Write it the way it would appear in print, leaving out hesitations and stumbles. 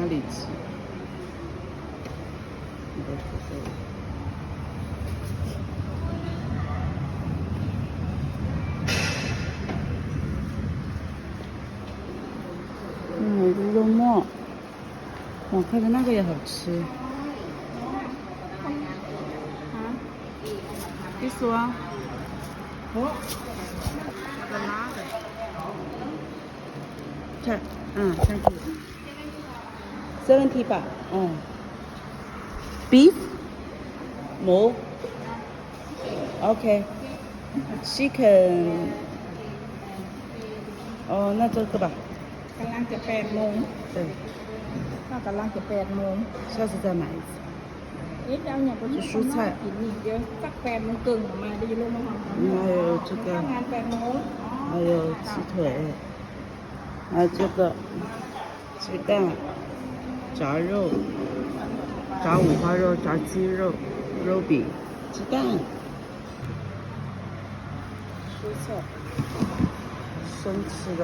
里吃？猪肉末，我看着那个也好吃。你说？哦，这个拉的。看70吧。Beef, more. Okay. Chicken. 哦，那这个吧。กำลังจะ8 โมง对。ถ้ากำลังจะ8 โมง下次再买一次。จะเอาอย่างไป蔬菜กินนี่เดี๋ยวสัก8 โมงครึ่งออกมาได้ยินลงมาห้อง还有这个ทำงาน8 โมง还有鸡腿还有这个鸡蛋炸肉炸五花肉炸鸡肉肉饼鸡蛋蔬菜生吃的